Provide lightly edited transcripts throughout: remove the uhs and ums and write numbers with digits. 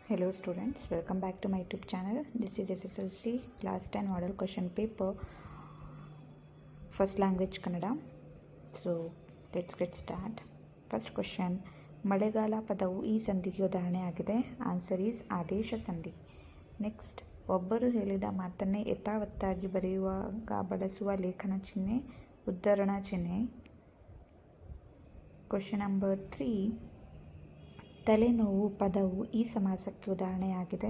Hello students, welcome back to my YouTube channel. This is SSLC class 10 model question paper, first language Kannada. So let's get start. First question, ಮಳೆಗಾಲ ಪದವು ಈ ಸಂಧಿಗೆ ಉದಾಹರಣೆಯಾಗಿದೆ. Answer is ಆದೇಶ ಸಂಧಿ. Next, ಒಬ್ಬರು ಹೇಳಿದ ಮಾತನ್ನೇ ಯಥಾವತ್ತಾಗಿ ಬರೆಯುವಾಗ ಬಳಸುವ ಲೇಖನ ಚಿಹ್ನೆ ಉದ್ಧರಣ ಚಿಹ್ನೆ. ಕ್ವಶನ್ ನಂಬರ್ 3, ತಲೆನೋವು ಪದವು ಈ ಸಮಾಸಕ್ಕೆ ಉದಾಹರಣೆಯಾಗಿದೆ.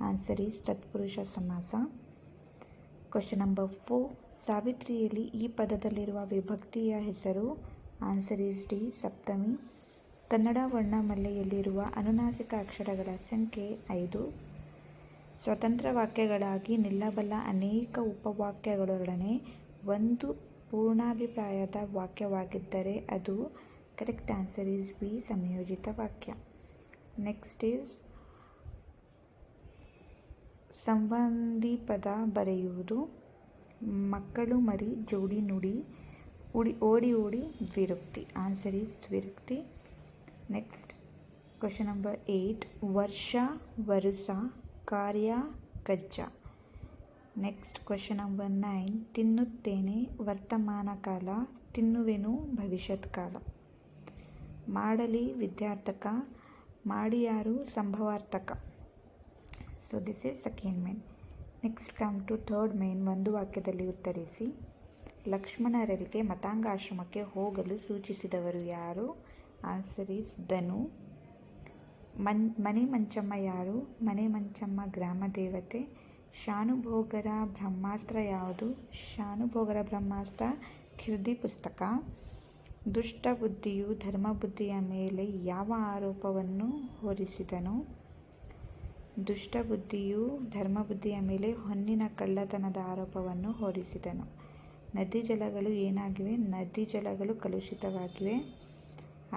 ಆನ್ಸರ್ ಈಸ್ ತತ್ಪುರುಷ ಸಮಾಸ. ಕ್ವಶನ್ ನಂಬರ್ 4, ಸಾವಿತ್ರಿಯಲ್ಲಿ ಈ ಪದದಲ್ಲಿರುವ ವಿಭಕ್ತಿಯ ಹೆಸರು. ಆನ್ಸರ್ ಈಸ್ ಡಿ, ಸಪ್ತಮಿ. ಕನ್ನಡ ವರ್ಣಮಾಲೆಯಲ್ಲಿರುವ ಅನುನಾಸಿಕ ಅಕ್ಷರಗಳ ಸಂಖ್ಯೆ 5. ಸ್ವತಂತ್ರ ವಾಕ್ಯಗಳಾಗಿ ನಿಲ್ಲಬಲ್ಲ ಅನೇಕ ಉಪವಾಕ್ಯಗಳೊಡನೆ ಒಂದು ಪೂರ್ಣಾಭಿಪ್ರಾಯದ ವಾಕ್ಯವಾಗಿದ್ದರೆ ಅದು ಕರೆಕ್ಟ್ ಆನ್ಸರ್ ಈಸ್ ಬಿ, ಸಂಯೋಜಿತ ವಾಕ್ಯ. ನೆಕ್ಸ್ಟ್ ಈಸ್ ಸಂಬಂಧಿ ಪದ ಬರೆಯುವುದು. ಮಕ್ಕಳು ಮರಿ ಜೋಡಿ ನುಡಿ, ಓಡಿ ಓಡಿ ದ್ವಿರುಕ್ತಿ. ಆನ್ಸರ್ ಈಸ್ ದ್ವಿರುಕ್ತಿ. ನೆಕ್ಸ್ಟ್ ಕ್ವಶನ್ ನಂಬರ್ 8, ವರ್ಷ ವರುಸ, ಕಾರ್ಯ ಕಜ್ಜ. ನೆಕ್ಸ್ಟ್ ಕ್ವಶನ್ ನಂಬರ್ 9, ತಿನ್ನುತ್ತೇನೆ ವರ್ತಮಾನ ಕಾಲ, ತಿನ್ನುವೆನು ಭವಿಷ್ಯತ್ ಕಾಲ. ಮಾಡಲಿ ವಿದ್ಯಾರ್ಥಕ, ಮಾಡಿಯಾರು ಸಂಭವಾರ್ಥಕ. So this is second main. Next come to third main. ಒಂದು ವಾಕ್ಯದಲ್ಲಿ ಉತ್ತರಿಸಿ. ಲಕ್ಷ್ಮಣರಿಗೆ ಮತಾಂಗಾಶ್ರಮಕ್ಕೆ ಹೋಗಲು ಸೂಚಿಸಿದವರು ಯಾರು? ಆನ್ಸರ್ ಈಸ್ ಧನು. ಮನೆ ಮಂಚಮ್ಮ ಯಾರು? ಮನೆ ಮಂಚಮ್ಮ ಗ್ರಾಮ ದೇವತೆ. ಶಾನುಭೋಗರ ಬ್ರಹ್ಮಾಸ್ತ್ರ ಯಾವುದು? ಶಾನುಭೋಗರ ಬ್ರಹ್ಮಾಸ್ತ್ರ ಖಿರ್ದಿ ಪುಸ್ತಕ. ದುಷ್ಟ ಬುದ್ಧಿಯು ಧರ್ಮಬುದ್ಧಿಯ ಮೇಲೆ ಯಾವ ಆರೋಪವನ್ನು ಹೊರಿಸಿದನು? ದುಷ್ಟ ಬುದ್ಧಿಯು ಧರ್ಮಬುದ್ಧಿಯ ಮೇಲೆ ಹೊನ್ನಿನ ಕಳ್ಳತನದ ಆರೋಪವನ್ನು ಹೊರಿಸಿದನು. ನದಿ ಜಲಗಳು ಏನಾಗಿವೆ? ನದಿ ಜಲಗಳು ಕಲುಷಿತವಾಗಿವೆ.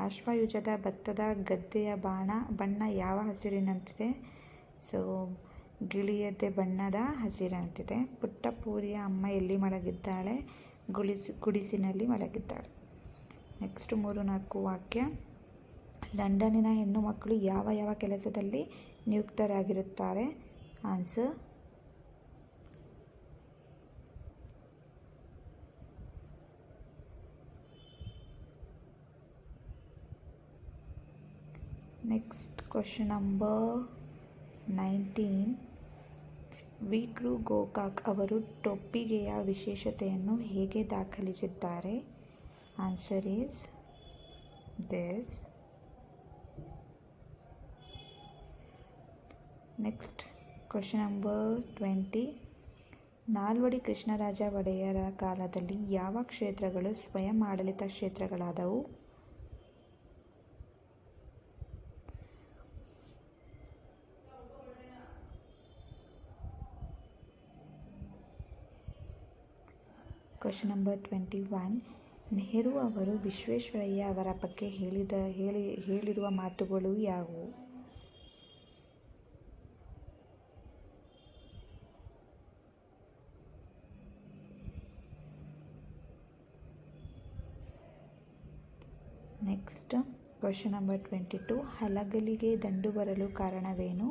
ಆಶ್ವಯುಜದ ಭತ್ತದ ಗದ್ದೆಯ ಬಣ್ಣ ಯಾವ ಹಸಿರಿನಂತಿದೆ? ಸೊ ಗಿಳಿಯದೆ ಬಣ್ಣದ ಹಸಿರಂತಿದೆ. ಪುಟ್ಟಪೂರಿಯ ಅಮ್ಮ ಎಲ್ಲಿ ಮಲಗಿದ್ದಾಳೆ? ಗುಡಿಸಿನಲ್ಲಿ ಮಲಗಿದ್ದಾಳೆ. ನೆಕ್ಸ್ಟ್ 3-4 ವಾಕ್ಯ. ಲಂಡನ್ನಿನ ಹೆಣ್ಣು ಮಕ್ಕಳು ಯಾವ ಯಾವ ಕೆಲಸದಲ್ಲಿ ನಿಯುಕ್ತರಾಗಿರುತ್ತಾರೆ? Answer next question number 19, V K. Gokak ಅವರು ಟೊಪ್ಪಿಗೆಯ ವಿಶೇಷತೆಯನ್ನು ಹೇಗೆ ದಾಖಲಿಸಿದ್ದಾರೆ? Answer is this. Next question number 20, Nalvadi Krishnaraja ಒಡೆಯರ ಕಾಲದಲ್ಲಿ ಯಾವ ಕ್ಷೇತ್ರಗಳು ಸ್ವಯಂ ಆಡಳಿತ ಕ್ಷೇತ್ರಗಳಾದವು? ಕ್ವಶನ್ ನಂಬರ್ 21, ನೆಹರು ಅವರು ವಿಶ್ವೇಶ್ವರಯ್ಯ ಅವರ ಬಗ್ಗೆ ಹೇಳಿರುವ ಮಾತುಗಳು ಯಾವುವು? ನೆಕ್ಸ್ಟ್ ಕ್ವಶನ್ ನಂಬರ್ 22, ಹಲಗಲಿಗೆ ದಂಡು ಬರಲು ಕಾರಣವೇನು?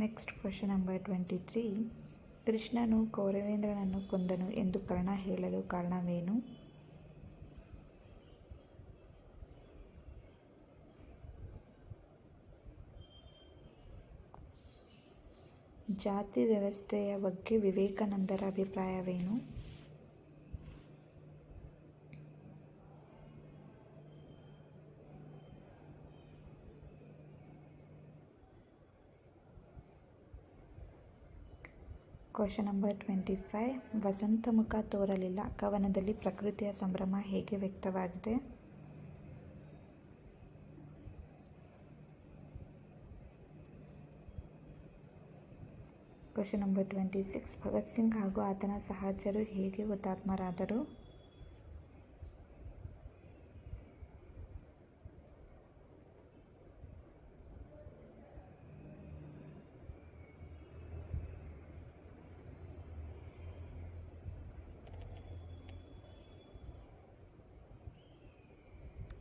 ನೆಕ್ಸ್ಟ್ ಕ್ವಶನ್ ನಂಬರ್ 23, ಕೃಷ್ಣನು ಕೌರವೇಂದ್ರನನ್ನು ಕೊಂದನು ಎಂದು ಕರ್ಣ ಹೇಳಲು ಕಾರಣವೇನು? ಜಾತಿ ವ್ಯವಸ್ಥೆಯ ಬಗ್ಗೆ ವಿವೇಕಾನಂದರ ಅಭಿಪ್ರಾಯವೇನು? ಕ್ವಶನ್ ನಂಬರ್ 25, ವಸಂತ ಮುಖ ತೋರಲಿಲ್ಲ ಕವನದಲ್ಲಿ ಪ್ರಕೃತಿಯ ಸಂಭ್ರಮ ಹೇಗೆ ವ್ಯಕ್ತವಾಗಿದೆ? ಕ್ವಶನ್ ನಂಬರ್ 26, ಭಗತ್ ಸಿಂಗ್ ಹಾಗೂ ಆತನ ಸಹಚರರು ಹೇಗೆ ಹುತಾತ್ಮರಾದರು?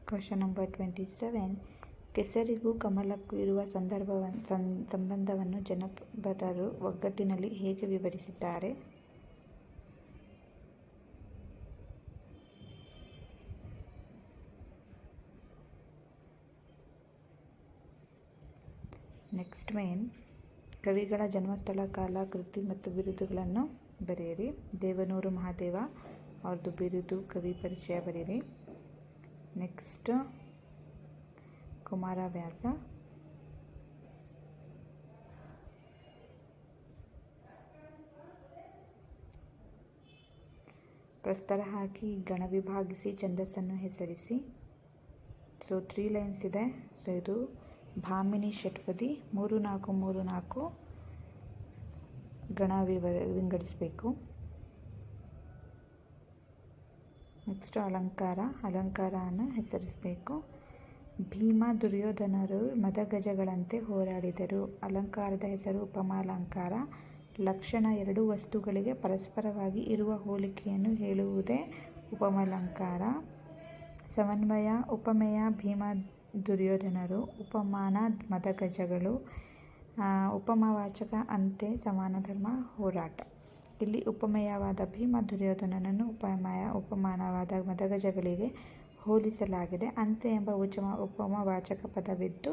Question number 27. ಕೆಸರಿಗೂ ಕಮಲಕ್ಕೂ ಇರುವ ಸಂಬಂಧವನ್ನು ಜನಪದರು ಒಗ್ಗಟ್ಟಿನಲ್ಲಿ ಹೇಗೆ ವಿವರಿಸಿದ್ದಾರೆ? ನೆಕ್ಸ್ಟ್ ಮೇನ್ ಕವಿಗಳ ಜನ್ಮಸ್ಥಳ, ಕಾಲ, ಕೃತಿ ಮತ್ತು ಬಿರುದುಗಳನ್ನು ಬರೆಯಿರಿ. ದೇವನೂರು ಮಹಾದೇವ ಅವ್ರದ್ದು ಬಿರುದು, ಕವಿ ಪರಿಚಯ ಬರೀರಿ. ನೆಕ್ಸ್ಟ್ ಕುಮಾರವ್ಯಾಸ. ಪ್ರಸ್ತರ ಹಾಕಿ ಗಣ ವಿಭಾಗಿಸಿ ಛಂದಸ್ಸನ್ನು ಹೆಸರಿಸಿ. ಸೊ 3 ಲೈನ್ಸ್ ಇದೆ. ಸೊ ಇದು ಭಾಮಿನಿ ಷಟ್ಪದಿ 3-4-3-4 ಗಣ ವಿಂಗಡಿಸಬೇಕು. ನೆಕ್ಸ್ಟ್ ಅಲಂಕಾರವನ್ನು ಹೆಸರಿಸಬೇಕು. ಭೀಮ ದುರ್ಯೋಧನರು ಮದಗಜಗಳಂತೆ ಹೋರಾಡಿದರು. ಅಲಂಕಾರದ ಹೆಸರು ಉಪಮಾಲಂಕಾರ. ಲಕ್ಷಣ 2 ವಸ್ತುಗಳಿಗೆ ಪರಸ್ಪರವಾಗಿ ಇರುವ ಹೋಲಿಕೆಯನ್ನು ಹೇಳುವುದೇ ಉಪಮಾಲಂಕಾರ. ಸಮನ್ವಯ ಉಪಮೇಯ ಭೀಮ ದುರ್ಯೋಧನರು, ಉಪಮಾನ ಮದಗಜಗಳು, ಉಪಮಾವಾಚಕ ಅಂತೆ ಸಮಾನ ಧರ್ಮ ಹೋರಾಟ. ಇಲ್ಲಿ ಉಪಮೇಯವಾದ ಭೀಮ ದುರ್ಯೋಧನನನ್ನು ಉಪಮಾನವಾದ ಮದಗಜಗಳಿಗೆ ಹೋಲಿಸಲಾಗಿದೆ. ಅಂತೆ ಎಂಬ ಉಪಮಾವಾಚಕ ಪದವಿದ್ದು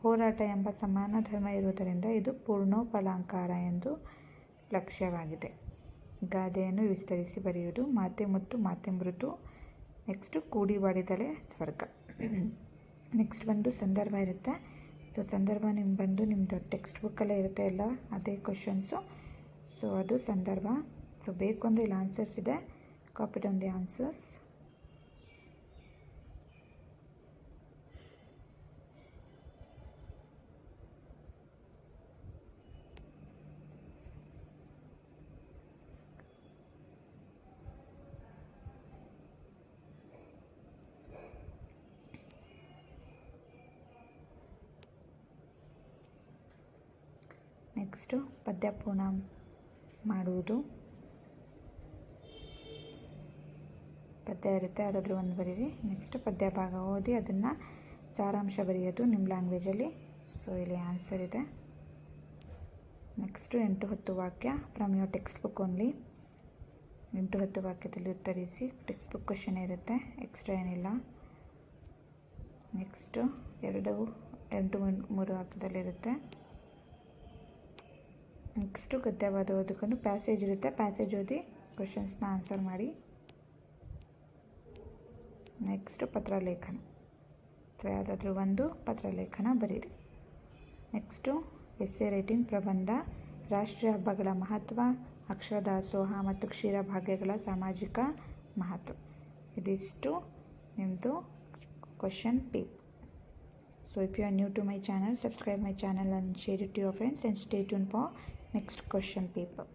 ಹೋರಾಟ ಎಂಬ ಸಮಾನ ಧರ್ಮ ಇರುವುದರಿಂದ ಇದು ಪೂರ್ಣೋಪಲಂಕಾರ ಎಂದು ಲಕ್ಷ್ಯವಾಗಿದೆ. ಗಾದೆಯನ್ನು ವಿಸ್ತರಿಸಿ ಬರೆಯುವುದು. ಮಾತೆ ಮುತ್ತು ಮಾತೆ ಮೃತು. ನೆಕ್ಸ್ಟು ಕೂಡಿ ಬಾಡಿದಳೆ ಸ್ವರ್ಗ. ನೆಕ್ಸ್ಟ್ ಬಂದು ಸಂದರ್ಭ ಇರುತ್ತೆ. ಸೊ ಸಂದರ್ಭ ನಿಮ್ಮದು ಟೆಕ್ಸ್ಟ್ ಬುಕ್ಕಲ್ಲೇ ಇರುತ್ತೆ ಎಲ್ಲ ಅದೇ ಕ್ವಶನ್ಸು. ಸೊ ಅದು ಸಂದರ್ಭ. ಸೊ ಬೇಕು ಅಂದರೆ ಇಲ್ಲಿ ಆನ್ಸರ್ಸ್ ಇದೆ, copy down the answers. Next ಪದ್ಯ ಪೂರ್ಣ ಮಾಡುವುದು. ಪದ್ಯ ಇರುತ್ತೆ, ಅದಾದರೂ ಒಂದು ಬರೀರಿ. ನೆಕ್ಸ್ಟ್ ಪದ್ಯ ಭಾಗ ಓದಿ ಅದನ್ನು ಸಾರಾಂಶ ಬರೆಯೋದು ನಿಮ್ಮ ಲ್ಯಾಂಗ್ವೇಜಲ್ಲಿ. ಸೊ ಇಲ್ಲಿ ಆನ್ಸರ್ ಇದೆ. ನೆಕ್ಸ್ಟು 8-10 ವಾಕ್ಯ from your text book only. 8-10 ವಾಕ್ಯದಲ್ಲಿ ಉತ್ತರಿಸಿ. ಟೆಕ್ಸ್ಟ್ ಬುಕ್ ಕ್ವಶನ್ ಇರುತ್ತೆ, ಎಕ್ಸ್ಟ್ರಾ ಏನಿಲ್ಲ. ನೆಕ್ಸ್ಟು 2-3 ವಾಕ್ಯದಲ್ಲಿರುತ್ತೆ. ನೆಕ್ಸ್ಟು ಗದ್ಯವಾದ ಓದಕೊಂಡು ಪ್ಯಾಸೇಜ್ ಇರುತ್ತೆ, ಪ್ಯಾಸೇಜ್ ಓದಿ ಕ್ವಶನ್ಸ್ನ ಆನ್ಸರ್ ಮಾಡಿ. ನೆಕ್ಸ್ಟು ಪತ್ರಲೇಖನ. ಸೊ ಯಾವುದಾದ್ರೂ ಒಂದು ಪತ್ರಲೇಖನ ಬರೀರಿ. ನೆಕ್ಸ್ಟು ಎಸ್ಸೆ ರೈಟಿಂಗ್, ಪ್ರಬಂಧ, ರಾಷ್ಟ್ರೀಯ ಹಬ್ಬಗಳ ಮಹತ್ವ, ಅಕ್ಷರ ದಾಸೋಹ ಮತ್ತು ಕ್ಷೀರಭಾಗ್ಯಗಳ ಸಾಮಾಜಿಕ ಮಹತ್ವ. ಇದಿಷ್ಟು ನಿಮ್ಮದು question paper. So if you are new to my channel, subscribe my channel and share it to your friends and stay tuned for next question paper.